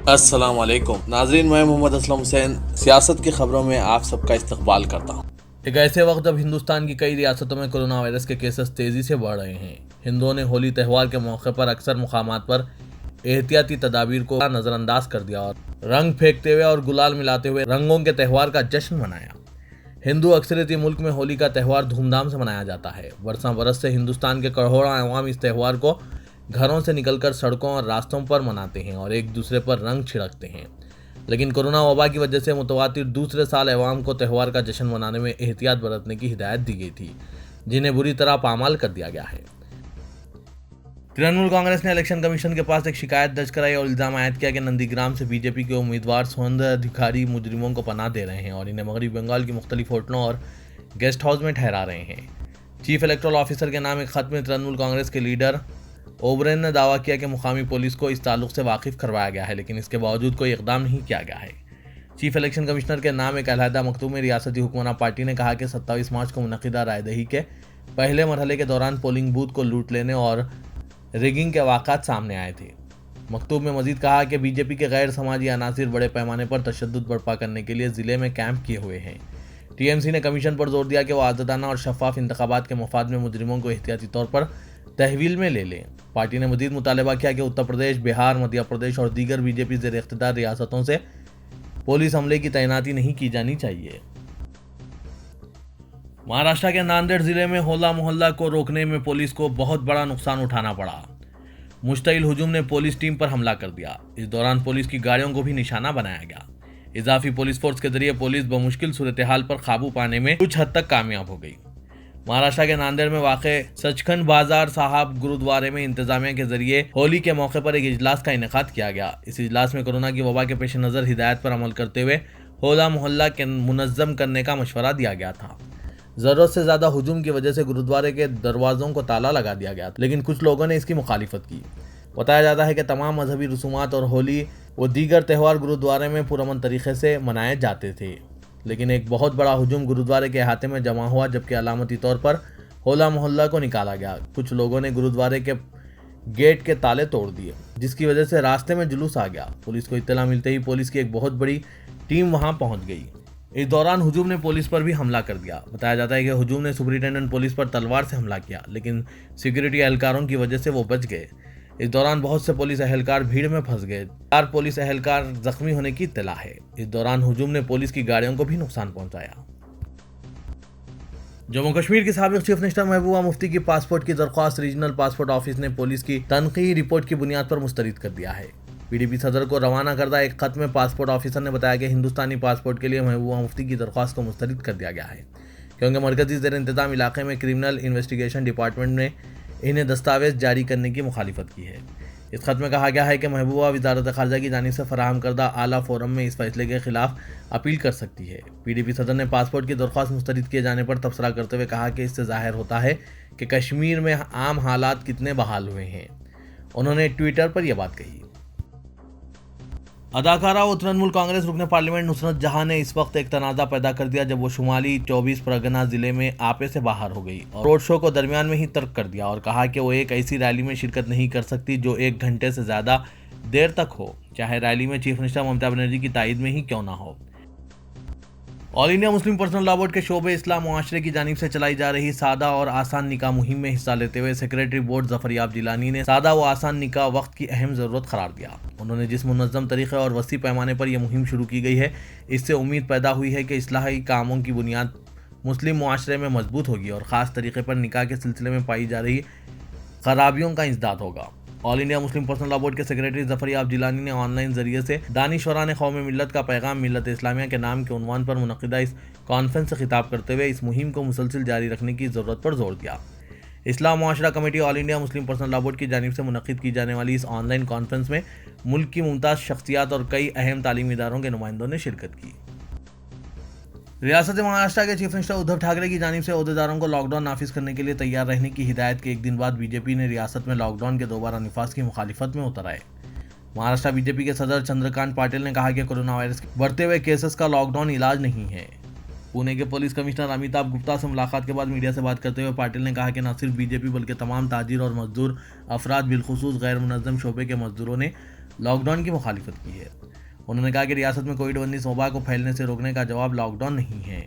अस्सलाम वालेकुम नाजरीन, मैं मोहम्मद असलम हुसैन सियासत की खबरों में आप सबका इस्तकबाल करता हूँ। एक ऐसे वक्त जब हिंदुस्तान की कई रियासतों में कोरोना वायरस के केसेस तेजी से बढ़ रहे हैं, हिंदुओं ने होली त्यौहार के मौके पर अक्सर मुकामात पर एहतियाती तदाबीर को नजरअंदाज कर दिया और रंग फेंकते हुए और गुलाल मिलाते हुए रंगों के त्यौहार का जश्न मनाया। हिंदू अक्सरियती मुल्क में होली का त्यौहार धूमधाम से मनाया जाता है। वर्षों बरस से हिंदुस्तान के करोड़ों अवाम इस त्यौहार को घरों से निकलकर सड़कों और रास्तों पर मनाते हैं और एक दूसरे पर रंग छिड़कते हैं। लेकिन कोरोना वबा की वजह से मुतवातिर दूसरे साल अवाम को त्यौहार का जश्न मनाने में एहतियात बरतने की हिदायत दी गई थी, जिन्हें बुरी तरह पामाल कर दिया गया है। तृणमूल कांग्रेस ने इलेक्शन कमीशन के पास एक शिकायत दर्ज कराई और इल्जाम आयद किया कि नंदीग्राम से बीजेपी के उम्मीदवार स्वतंत्र अधिकारी मुजरिमों को पनाह दे रहे हैं और इन्हें मगरबी बंगाल की मुख्तलिफ होटलों और गेस्ट हाउस में ठहरा रहे हैं। चीफ इलेक्टोरल ऑफिसर के नाम एक खत में तृणमूल कांग्रेस के लीडर ओबरेन ने दावा किया कि मुकामी पुलिस को इस ताल्लुक से वाकिफ करवाया गया है, लेकिन इसके बावजूद कोई इकदाम नहीं किया गया है। चीफ इलेक्शन कमिश्नर के नाम एक अलहदा मकतूब में रियासती हुक्मरान पार्टी ने कहा कि 27 मार्च को मुनक़िदा रायदही के पहले मरहले के दौरान पोलिंग बूथ को लूट लेने और रिगिंग के वाक़ात सामने आए थे। मकतूब में मजीद कहा कि बीजेपी के गैर समाजी अनासिर बड़े पैमाने पर तशद्दुद बर्पा करने के लिए ज़िले में कैंप किए हुए हैं। टीएमसी ने कमीशन पर जोर दिया कि वो आज़ादाना और शफाफ इंतखाबात के मफाद में मुजरिमों को एहतियाती तौर पर तहवील में ले लें। पार्टी ने मजीद मुतालबा किया कि उत्तर प्रदेश, बिहार, मध्य प्रदेश और दीगर बीजेपी ज़ेर इख्तियार रियासतों से पुलिस अमले की तैनाती नहीं की जानी चाहिए। महाराष्ट्र के नांदेड़ जिले में होला मोहल्ला को रोकने में पुलिस को बहुत बड़ा नुकसान उठाना पड़ा। मुश्तइल हुजूम ने पुलिस टीम पर हमला कर दिया। इस दौरान पुलिस की गाड़ियों को भी निशाना बनाया गया। इजाफी पुलिस फोर्स के जरिए पुलिस बमुश्किल सूरत हाल पर काबू पाने में कुछ हद तक कामयाब हो गई। महाराष्ट्र के नांदेड़ में वाक़ सचखंड बाजार साहब गुरुद्वारे में इंतजामिया के जरिए होली के मौके पर एक इजलास का इनेकाद किया गया। इस इजलास में कोरोना की वबा के पेश नज़र हिदायत पर अमल करते हुए होला मोहल्ला के मुनज़्ज़म करने का मशवरा दिया गया था। ज़रूरत से ज़्यादा हुजूम की वजह से गुरुद्वारे के दरवाज़ों को ताला लगा दिया गया, लेकिन कुछ लोगों ने इसकी मुखालिफत की। बताया जाता है कि तमाम मजहबी रसूमात और होली व दीगर त्यौहार गुरुद्वारे में पुरअमन तरीके से मनाए जाते थे, लेकिन एक बहुत बड़ा हुजूम गुरुद्वारे के अहाते में जमा हुआ, जबकि अलामती तौर पर होला मोहल्ला को निकाला गया। कुछ लोगों ने गुरुद्वारे के गेट के ताले तोड़ दिए, जिसकी वजह से रास्ते में जुलूस आ गया। पुलिस को इत्तला मिलते ही पुलिस की एक बहुत बड़ी टीम वहां पहुंच गई। इस दौरान हुजूम ने पुलिस पर भी हमला कर दिया। बताया जाता है कि हुजूम ने सुपरिटेंडेंट पुलिस पर तलवार से हमला किया, लेकिन सिक्योरिटी एहलकारों की वजह से वो बच गए। इस दौरान बहुत से पुलिस एहलकार भीड़ में फंस गए। 4 पुलिस एहलकार जख्मी होने की इत्तला है। इस दौरान हुजूम ने पुलिस की गाड़ियों को भी नुकसान पहुंचाया। जम्मू कश्मीर की साबिक चीफ मिनिस्टर महबूबा मुफ्ती की पासपोर्ट की दरख्वास्त रीजनल पासपोर्ट ऑफिस ने पुलिस की तनकीही रिपोर्ट की बुनियाद पर मुस्तरद कर दिया है। पीडीपी सदर को रवाना करदा एक खत में पासपोर्ट ऑफिसर ने बताया कि हिंदुस्तानी पासपोर्ट के लिए महबूबा मुफ्ती की दरख्वास्त को मुस्तरद कर दिया गया है, क्योंकि मरकजी ज़ेर इंतज़ाम इलाके में क्रिमिनल इन्वेस्टिगेशन डिपार्टमेंट ने इन्हें दस्तावेज जारी करने की मुखालिफत की है। इस खत में कहा गया है कि महबूबा वजारत खारजा की जानिब से फराहम करदा आला फोरम में इस फैसले के खिलाफ अपील कर सकती है। पीडीपी सदर ने पासपोर्ट की दरख्वास्त मुस्तरद किए जाने पर तबसरा करते हुए कहा कि इससे जाहिर होता है कि कश्मीर में आम हालात कितने बहाल हुए हैं। उन्होंने ट्विटर पर यह बात कही। अदाकारा व तृणमूल कांग्रेस रुकने पार्लियामेंट नुसरत जहां ने इस वक्त एक तनाज़ा पैदा कर दिया जब वो शुमाली 24 परगना जिले में आपे से बाहर हो गई और रोड शो को दरमियान में ही तर्क कर दिया और कहा कि वो एक ऐसी रैली में शिरकत नहीं कर सकती जो 1 घंटे से ज़्यादा देर तक हो, चाहे रैली में चीफ मिनिस्टर ममता बनर्जी की तायद में ही क्यों ना हो। All India Muslim Personal Law board के शोबे इस्लाम मुआशरे की जानिब से चलाई जा रही सादा और आसान निकाह मुहिम में हिस्सा लेते हुए सेक्रेटरी बोर्ड जफरयाब जिलानी ने सादा व आसान निकाह वक्त की अहम ज़रूरत करार दिया। उन्होंने जिस मुनज़्ज़म तरीक़े और वसी पैमाने पर यह मुहिम शुरू की गई है, इससे उम्मीद पैदा हुई है कि इस्लाही कामों की बुनियाद मुस्लिम मुआशरे में मजबूत होगी और ख़ास तरीके पर निकाह के सिलसिले में पाई जा रही खराबियों का इंसदाद होगा। All India Muslim Personal Law board के सेक्रेटरी जफरयाब जिलानी ने ऑनलाइन जरिए से दानिशवरान कौम मिल्लत का पैगाम मिल्लत इस्लामिया के नाम के उन्वान पर मुनक़िदा इस कॉन्फ्रेंस से खिताब करते हुए इस मुहिम को मुसलसल जारी रखने की ज़रूरत पर जोर दिया। इस्लाम मुआशरा committee All India Muslim Personal Law Board की जानिब से मुनक़िद की जाने वाली इस ऑनलाइन कॉन्फ्रेंस में मुल्क की मुमताज़ शख्सियात और कई अहम तालीमी इदारों के नुमाइंदों ने शिरकत की। रियासत महाराष्ट्र के चीफ मिनिस्टर उद्धव ठाकरे की जानिब से अहदेदारों को लॉकडाउन नाफिज करने के लिए तैयार रहने की हिदायत के एक दिन बाद बीजेपी ने रियासत में लॉकडाउन के दोबारा निफाज की मुखालिफत में उतर आए। महाराष्ट्र बीजेपी के सदर चंद्रकांत पाटिल ने कहा कि कोरोना वायरस के बढ़ते हुए केसेस का लॉकडाउन इलाज नहीं है। पुणे के पुलिस कमिश्नर अमिताभ गुप्ता से मुलाकात के बाद मीडिया से बात करते हुए पाटिल ने कहा कि न सिर्फ बीजेपी बल्कि तमाम ताजिर और मजदूर अफराद बिलखुसूस गैर मुनज़्ज़म शोबे के मजदूरों ने लॉकडाउन की मुखालिफत की है। उन्होंने कहा कि रियासत में कोविड-19 वबा को फैलने से रोकने का जवाब लॉकडाउन नहीं है।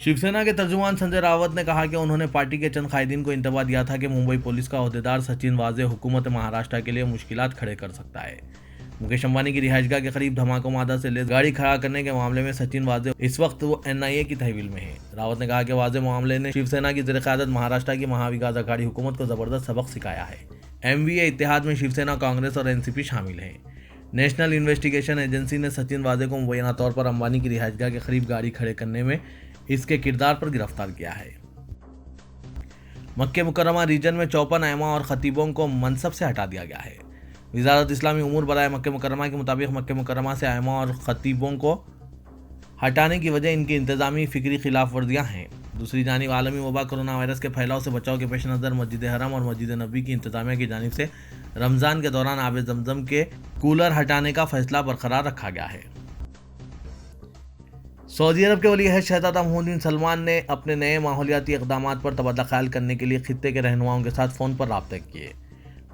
शिवसेना के तर्जुमान संजय रावत ने कहा कि उन्होंने पार्टी के चंद कायदीन को इंतबा दिया था कि मुंबई पुलिस का ओहदेदार सचिन वाजे हुकूमत महाराष्ट्र के लिए मुश्किलात खड़े कर सकता है। मुकेश अंबानी की रिहाइशगाह के करीब धमाका मादा से लेस गाड़ी खड़ा करने के मामले में सचिन वाजे इस वक्त वो NIA की तहवील में है। रावत ने कहा कि वाजे मामले ने शिवसेना की ज़ेर-ए-क़यादत महाराष्ट्र की महाविकास अघाड़ी हुकूमत को जबरदस्त सबक सिखाया है। MVA इत्तेहाद में शिवसेना, कांग्रेस और NCP शामिल हैं। नेशनल इन्वेस्टिगेशन एजेंसी ने सचिन वाजे को मुबैना तौर पर अंबानी की रिहाइशगाह के करीब गाड़ी खड़े करने में इसके किरदार पर गिरफ्तार किया है। मक्के मुकर्रमा रीजन में 54 ऐमा और खतीबों को मनसब से हटा दिया गया है। वज़ारत इस्लामी उमूर बराए मक्के मुकर्रमा के मुताबिक मक्के मुकर्रमा से ऐमा और खतीबों को हटाने की वजह इनकी इंतजामी फिक्री खिलाफ वर्जियाँ हैं। दूसरी जानिब आलमी वबा कोरोना वायरस के फैलाव से बचाव के पेश नज़र मस्जिद हरम और मस्जिद नबी की इंतजामिया की जानिब से रमज़ान के दौरान आब जमजम के कूलर हटाने का फैसला बरकरार रखा गया है। सऊदी अरब के वली अहद शहज़ादा मोहम्मद बिन सलमान ने अपने नए माहौलियाती इक़दामात पर तबादला ख्याल करने के लिए खित्ते के रहनुमाओं के साथ फ़ोन पर राब्ते किए।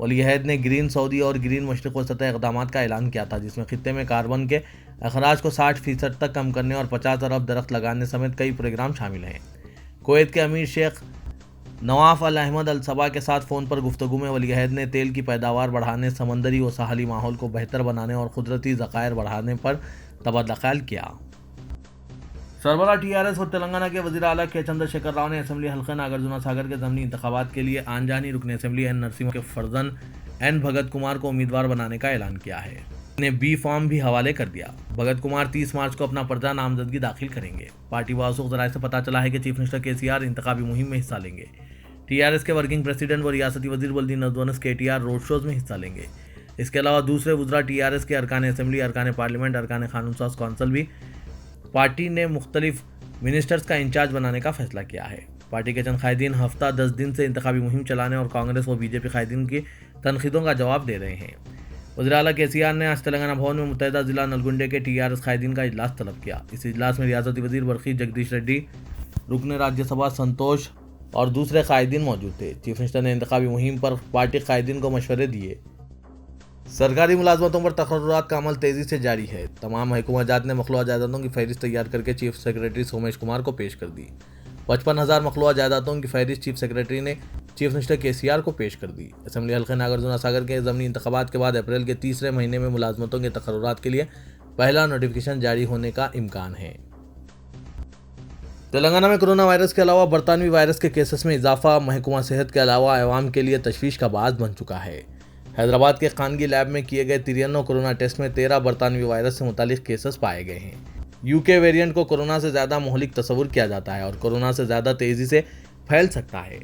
वली अहद ने ग्रीन सऊदी और ग्रीन मशरिक़ वसत इक़दामात का ऐलान किया था, जिसमें खित्ते में कार्बन के अखराज को 60% तक कम करने और 50 अरब दरख्त लगाने समेत कई प्रोग्राम शामिल हैं। कुवैत के अमीर शेख नवाफ अल अहमद अल सबा के साथ फ़ोन पर गुफ्तगू में वली अहद ने तेल की पैदावार बढ़ाने, समंदरी व साहली माहौल को बेहतर बनाने और कुदरती ज़खायर बढ़ाने पर तबादला ख्याल किया। सरबराह TRS और तेलंगाना के वज़ीर आला के चंद्रशेखर राव ने असेंबली हल्का नागार्जुन सागर के ज़मीनी इंतखाबात के लिए आनजानी रुकन असेंबली N नरसिम्हा के फर्जन N भगत कुमार को उम्मीदवार बनाने का ऐलान किया है। इन्हें B फॉर्म भी हवाले कर दिया। भगत कुमार 30 मार्च को अपना पर्चा नामजदगी दाखिल करेंगे। पार्टी वासूख ज़राए से पता चला है कि चीफ मिनिस्टर KCR इंतखाबी मुहिम में हिस्सा लेंगे। TRS के वर्किंग प्रेसिडेंट व रियासती वज़ीर बल्दी नज़वनस KTR रोड शोज़ में हिस्सा लेंगे। इसके अलावा दूसरे वज़रा TRS के अरकान असेंबली, अरकान पार्लियामेंट, अरकान कानून साज कौंसिल भी पार्टी ने मुख्तलिफ मिनिस्टर्स का इंचार्ज बनाने का फैसला किया है। पार्टी के चंद कायदीन हफ्ता 10 दिन से इंतखाबी मुहिम चलाने और कांग्रेस व BJP कायदीन की तनकीदों का जवाब दे रहे हैं। वज़ीर आला KCR ने आज तेलंगाना भवन में मुत्तहिदा जिला नलगुंडे के TRS कायदीन का इजलास तलब किया। इस इजलास में रियासती वज़ीर बरखी जगदीश रेड्डी, रुकन राज्यसभा संतोष और दूसरे कायदीन मौजूद थे। चीफ मिनिस्टर ने इंतखाबी मुहिम पर पार्टी कायदीन को मशवरे दिए। सरकारी मुलाजमतों पर तकर्रुरात का अमल तेज़ी से जारी है। तमाम महकूमा जात ने मखलूआ जायदादों की फहरिस्त तैयार करके चीफ सेक्रेटरी सोमेश कुमार को पेश कर दी। 55,000 मखलूआ जायदादों की फहरिस्त चीफ सेक्रेटरी ने चीफ मिनिस्टर KCR को पेश कर दी। असेंबली हल्के नागार्जुन सागर के ज़मीनी इंतखाबात के बाद अप्रैल के तीसरे महीने में मुलाजमतों के तकर्रुरात के लिए पहला नोटिफिकेशन जारी होने का इम्कान है। तेलंगाना में कोरोना वायरस के अलावा बरतानवी वायरस के केसेस में इजाफा महकमा सेहत के अलावा अवाम के लिए तशवीश का बायस बन चुका है। हैदराबाद के खानगी लैब में किए गए 93 कोरोना टेस्ट में 13 बरतानवी वायरस से मुतालिक केसेस पाए गए हैं। UK वेरिएंट को कोरोना से ज़्यादा मोहलिक तस्वुर किया जाता है और कोरोना से ज़्यादा तेज़ी से फैल सकता है।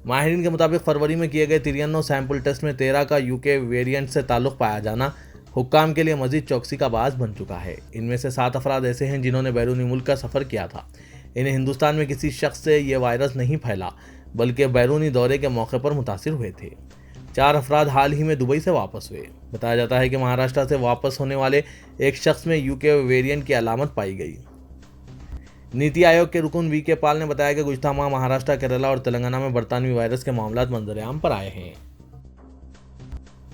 माहिरीन के मुताबिक फरवरी में किए गए 93 सैंपल टेस्ट में 13 का UK वेरिएंट से ताल्लुक़ पाया जाना हुक्काम के लिए मज़ीद चौकसी का बायस बन चुका है। इनमें से 7 अफराद ऐसे हैं जिन्होंने बैरूनी मुल्क का सफ़र किया था। इन्हें हिंदुस्तान में किसी शख्स से ये वायरस नहीं फैला, बल्कि बैरूनी दौरे के मौके पर मुतासिर हुए थे। 4 अफराद हाल ही में दुबई से वापस हुए। बताया जाता है कि महाराष्ट्र से वापस होने वाले एक शख्स में UK वेरिएंट की अलामत पाई गई। नीति आयोग के रुकन VK पाल ने बताया कि गुज़श्ता माह महाराष्ट्र, केरला और तेलंगाना में बरतानवी वायरस के मामलात मंजर-ए-आम पर आए हैं।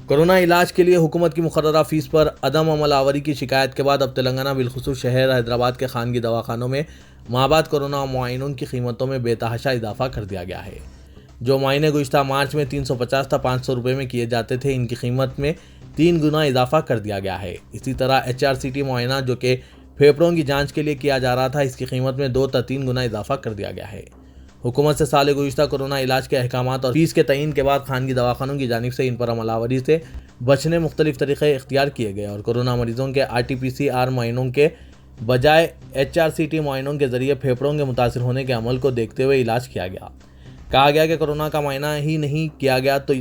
कोरोना इलाज के लिए हुकूमत की मुकर्ररा फीस पर अदम अमल आवरी की शिकायत के बाद अब तेलंगाना बिलखुसूस शहर हैदराबाद के खानगी दवाखानों में माबाद कोरोना मुआयनों की कीमतों में बेतहाशा इजाफा कर दिया गया है। जो मुआयने गुज़श्ता मार्च में 350 था 500 रुपये में किए जाते थे, इनकी कीमत में 3 गुना इजाफा कर दिया गया है। इसी तरह HRCT मुआयना जो कि फेफड़ों की जांच के लिए किया जा रहा था, इसकी कीमत में 2 से 3 गुना इजाफा कर दिया गया है। हुकूमत से साल गुज़श्ता कोरोना इलाज के अहकामात और फीस के तयीन के बाद खानगी दवाखानों की जानिब से इन पर अमलावरी से बचने मुख्तलिफ तरीक़े इख्तियार किए गए और कोरोना मरीजों के RT-PCR मुआयनों के बजाय HRCT मुआयनों के ज़रिए फेफड़ों के मुतासिर होने के अमल को देखते हुए इलाज किया गया। कहा गया कि कोरोना का मुआयना ही नहीं किया गया तो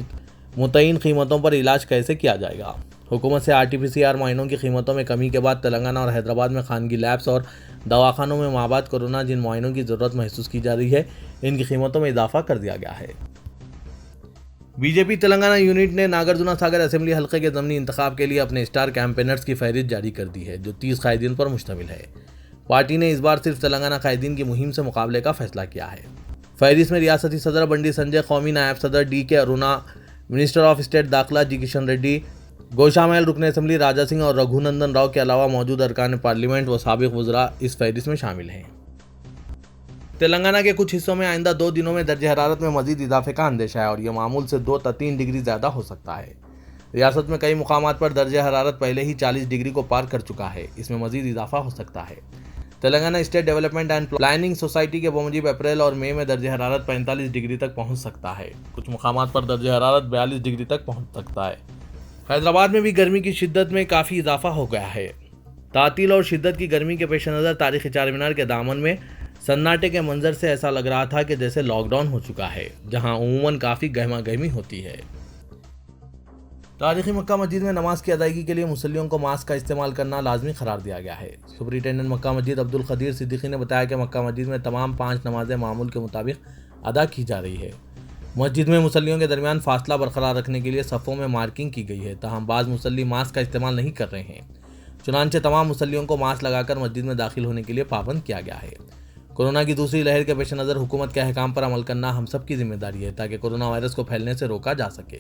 मुतय्यन कीमतों पर इलाज कैसे किया जाएगा। हुकूमत से RT-PCR मुआयनों की कीमतों में कमी के बाद तेलंगाना और हैदराबाद में खानगी लैब्स और दवाखानों में माबाद कोरोना जिन मुआयनों की ज़रूरत महसूस की जा रही है, इनकी कीमतों में इजाफा कर दिया गया है। BJP तेलंगाना यूनिट ने नागार्जुन सागर असेंबली हल्के के ज़मीनी इंतखाब के लिए अपने स्टार कैंपेनर्स की फहरिस्त जारी कर दी है, जो 30 कायदीन पर मुश्तमिल है। पार्टी ने इस बार सिर्फ तेलंगाना कायदीन की मुहिम से मुकाबले का फैसला किया है। फहरिस्त में रियासती सदर बंडी संजय, कौमी नायब सदर DK Aruna, minister of state दाखिला G किशन रेड्डी, गोशामहल रुकन असम्बली राजा सिंह और रघुनंदन राव के अलावा मौजूद अरकान पार्लियामेंट व साबिक वज़रा इस फहरिस्त में शामिल हैं। तेलंगाना के कुछ हिस्सों में आइंदा 2 दिनों में दर्जे हरारत में मजीद इजाफे का अंदेशा है और यह मामूल से 2 या 3 डिग्री ज़्यादा हो सकता है। रियासत में कई मुकामात पर दर्जे हरारत पहले ही 40 डिग्री को पार कर चुका है, इसमें मजीद इजाफा हो सकता है। Telangana state development and planning society के मुताबिक अप्रैल और मई में दर्जे हरारत 45 डिग्री तक पहुंच सकता है। कुछ मुकामात पर दर्जे हरारत 42 डिग्री तक पहुंच सकता है। हैदराबाद में भी गर्मी की शिद्दत में काफ़ी इजाफा हो गया है। तातील और शिद्दत की गर्मी के पेश नज़र तारीखी चार मीनार के दामन में सन्नाटे के मंजर से ऐसा लग रहा था कि जैसे लॉकडाउन हो चुका है, जहां उमूमन काफ़ी गहमा गहमी होती है। तारीखी मक्का मस्जिद में नमाज की अदायगी के लिए मुसल्लियों को मास्क का इस्तेमाल करना लाजमी करार दिया गया है। सुपरिटेंडेंट मक्का मस्जिद अब्दुल कदीर सिद्दीकी ने बताया कि मक्का मस्जिद में तमाम 5 नमाजें मामूल के मुताबिक अदा की जा रही है। मस्जिद में मुसल्लियों के दरमियान फासला बरकरार रखने के लिए सफ़ों में मार्किंग की गई है, ताहम बाज़ मुसल्ली मास्क का इस्तेमाल नहीं कर रहे हैं। चुनांचे तमाम मुसल्लियों को मास्क लगाकर मस्जिद में दाखिल होने के लिए पाबंद किया गया है। कोरोना की दूसरी लहर के पेश नज़र हुकूमत के अहकाम पर अमल करना हम सब की जिम्मेदारी है ताकि कोरोना वायरस को फैलने से रोका जा सके।